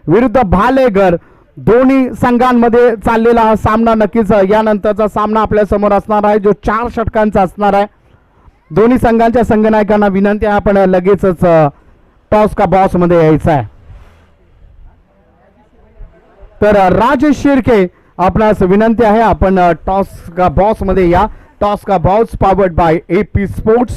विरुद्ध भालेघर दोन्ही संघांमध्ये चाललेला हा सामना नक्कीच यानंतरचा सामना आपल्या समोर असणार आहे जो 4 षटकांचा असणार आहे. दोन्ही संघांच्या संघनायकांना विनंती आहे आपण लगेचच टॉस का बॉस मध्ये यायचं आहे. तर राजेश शिर्के आपणास विनंती आहे आपण टॉस का बॉस मध्ये या. टॉस का boss powered by AP sports.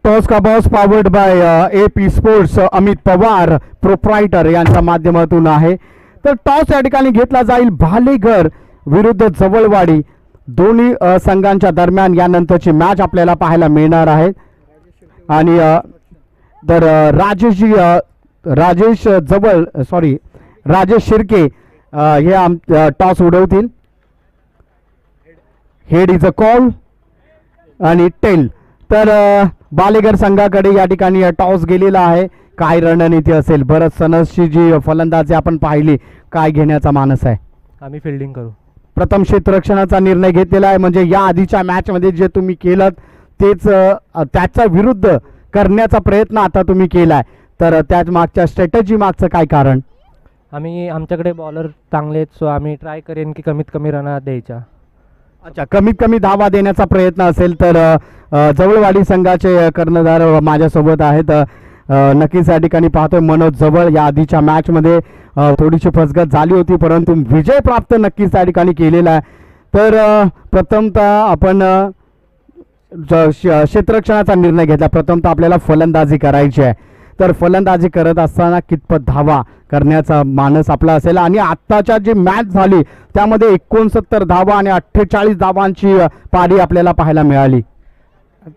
Toss का boss powered by AP sports Amit Pawar proprietor यांच्या माध्यमातून आहे. तर टॉस या ठिकाणी घेतला जाईल भालेघर विरुद्ध जवळवाडी दोन्ही संघांच्या दरम्यान यानंतरची मॅच आपल्याला पाहायला मिळणार आहे. आणि तर राजेश शिर्के हे टॉस उडवतील. हेड इज अ कॉल आणि टेल. तर भालेघर संघाकडे या ठिकाणी टॉस गेलेला आहे. काय रणनीती असेल? भरत सनसची जी फलंदाजी आपण पाहिली, काय घेण्याचा मानस आहे? आम्ही फिल्डिंग करू. प्रथम क्षेत्ररक्षणाचा निर्णय घेतलेला आहे म्हणजे या आधीच्या मॅच मध्ये जे तुम्ही केलं तेच त्याच्या विरुद्ध करण्याचा प्रयत्न आता तुम्ही केलाय. तर त्याच मागच्या स्ट्रॅटेजी मागचं काय कारण? आमच्याकडे बॉलर चांगले आहेत सो आम्ही ट्राय करेन की कमीत कमी रन द्यायच्या. अच्छा, कमीत कमी धावा देण्याचा प्रयत्न असेल तर जवळवाडी संघाचे कर्णधार माझ्यासोबत आहेत. नक्कीच या ठिकाणी पाहतोय मनोज जवळ या आधीच्या मॅच मध्ये थोडीशी फसगत झाली होती परंतु विजय प्राप्त नक्कीच त्या ठिकाणी केलेला आहे. तर प्रथमतः आपण क्षेत्ररक्षणाचा निर्णय घेतला. प्रथमतः आपल्याला फलंदाजी करायची आहे. तर फलंदाजी करत असताना कितपत धावा करण्याचा मानस आपला असेल? आणि आत्ताच्या जी मॅच झाली त्यामध्ये 69 धावा आणि 48 धावांची पारी आपल्याला पाहायला मिळाली.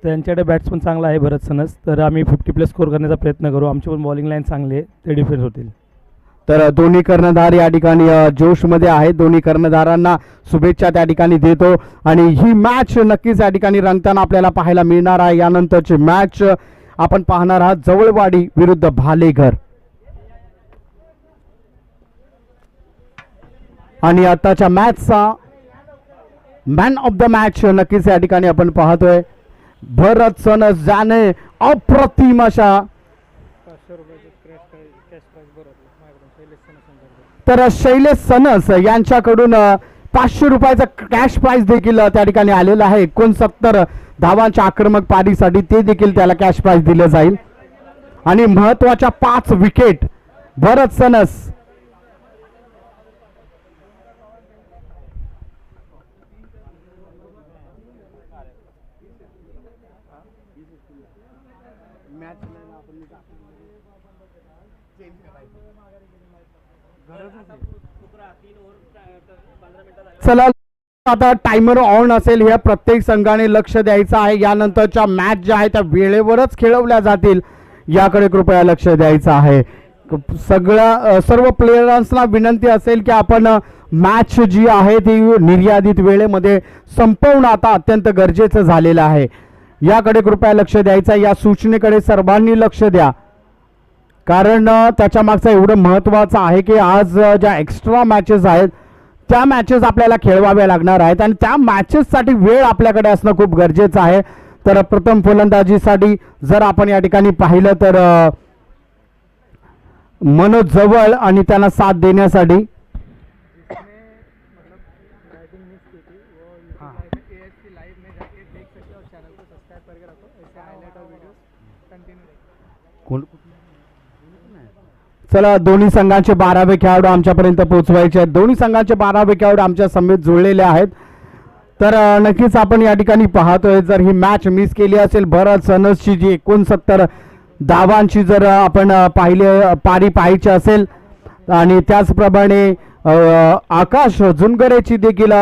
त्यांच्याकडे बॅट्समन चांगला आहे भरत सनस. तर आम्ही 50+ स्कोर करण्याचा प्रयत्न करू. आमची पण बॉलिंग लाईन चांगली आहे, ते डिफेन्स होतील. तर दोन्ही कर्णधार या ठिकाणी जोशमध्ये आहेत. दोन्ही कर्णधारांना शुभेच्छा त्या ठिकाणी देतो. आणि ही मॅच नक्कीच या ठिकाणी रंगताना आपल्याला पाहायला मिळणार आहे. यानंतरची मॅच आपण पाहणार आहात जवळवाडी विरुद्ध भालेघर. आणि आताच्या मॅचचा मॅन ऑफ द मॅच नक्कीच या ठिकाणी आपण पाहतोय भरत सनस ज्याने अप्रतिम अशा तर शैलेश सनस यांच्याकडून 500 रुपयाचा कॅश प्राइज देखील त्या ठिकाणी आलेला आहे. 69 धावांच्या आक्रमक पारीसाठी ते देखील त्याला कॅश प्राइज दिलं जाईल. आणि महत्वाच्या 5 विकेट भरत सनस. चला आता टाइमर ऑन असेल. हे प्रत्येक संघाने लक्ष द्यायचं आहे. यानंतरच्या मॅच ज्या आहेत त्या वेळेवरच खेळवल्या जातील याकडे कृपया लक्ष द्यायचं आहे. सर्व प्लेयर्सना विनंती असेल की आपण मॅच जी आहे ती निर्यादित वेळेमध्ये संपवणं आता अत्यंत गरजेचं झालेलं आहे. याकडे कृपया लक्ष द्यायचं. या सूचनेकडे सर्वांनी लक्ष द्या कारण त्याच्या मागचं एवढं महत्त्वाचं आहे की आज ज्या एक्स्ट्रा मॅचेस आहेत त्या मॅचेस आपल्याला खेळवाव्या लागणार आहेत आणि त्या मॅचेससाठी वेळ आपल्याकडे असणं खूप गरजेचं आहे. तर प्रथम फलंदाजीसाठी जर आपण या ठिकाणी पाहिलं तर मनोज जवळ आणि त्यांना साथ देण्यासाठी चला दोन्ही संघांचे 12वे खेळाडू आमच्यापर्यंत पोहोचवायचे आहेत. दोन्ही संघांचे 12वे खेळाडू आमच्या समेत जुळलेले आहेत. तर नक्कीच आपण या ठिकाणी पाहतोय जर ही मॅच मिस केली असेल भरत सनसची जी 69 धावांची जर आपण पारी पाहायची असेल आणि त्याचप्रमाणे आकाश जुनगरेची देखील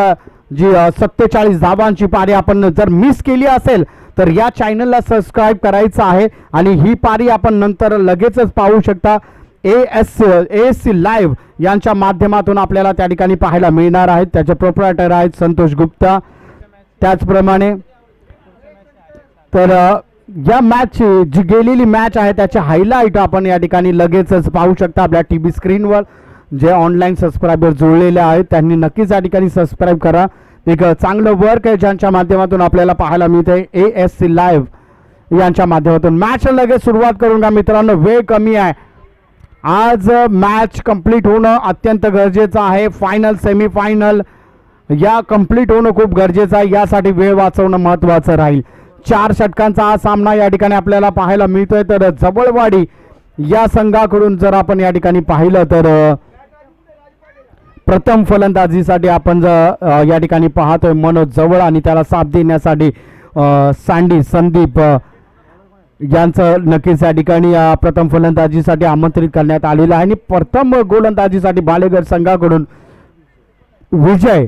जी 47 धावांची पारी आपण जर मिस केली असेल तर या चॅनलला सबस्क्राईब करायचं आहे. आणि ही पारी आपण नंतर लगेचच पाहू शकता. ASC लाईव्ह यांच्या माध्यमातून आपल्याला त्या ठिकाणी पाहायला मिळणार आहेत. त्याचे प्रोप्रायटर आहेत संतोष गुप्ता. त्याचप्रमाणे तर या मॅच जी गेलेली मॅच आहे त्याचे हायलाइट आपण या ठिकाणी लगेचच पाहू शकता आपल्या टीव्ही स्क्रीनवर. जे ऑनलाईन सबस्क्रायबर जुळलेले आहेत त्यांनी नक्कीच या ठिकाणी सबस्क्राईब करा. एक चांगलं वर्क आहे ज्यांच्या माध्यमातून आपल्याला पाहायला मिळते ASC लाईव्ह यांच्या माध्यमातून. मॅच लगेच सुरुवात करून का मित्रांनो, वेळ कमी आहे. आज मॅच कंप्लीट होणं अत्यंत गरजेचं आहे. फायनल सेमीफायनल या कंप्लीट होणं खूप गरजेचं आहे. यासाठी वेळ वाचवणं महत्त्वाचं राहील. 4 षटकांचा हा सामना या ठिकाणी आपल्याला पाहायला मिळतोय. तर जवळवाडी या संघाकडून जर आपण या ठिकाणी पाहिलं तर प्रथम फलंदाजीसाठी आपण या ठिकाणी पाहतोय मनोज जवळ आणि त्याला साथ देण्यासाठी सँडी संदीप यांचं नक्कीच या ठिकाणी प्रथम फलंदाजीसाठी आमंत्रित करण्यात आलेलं आहे. आणि प्रथम गोलंदाजीसाठी बालेगड संघाकडून विजय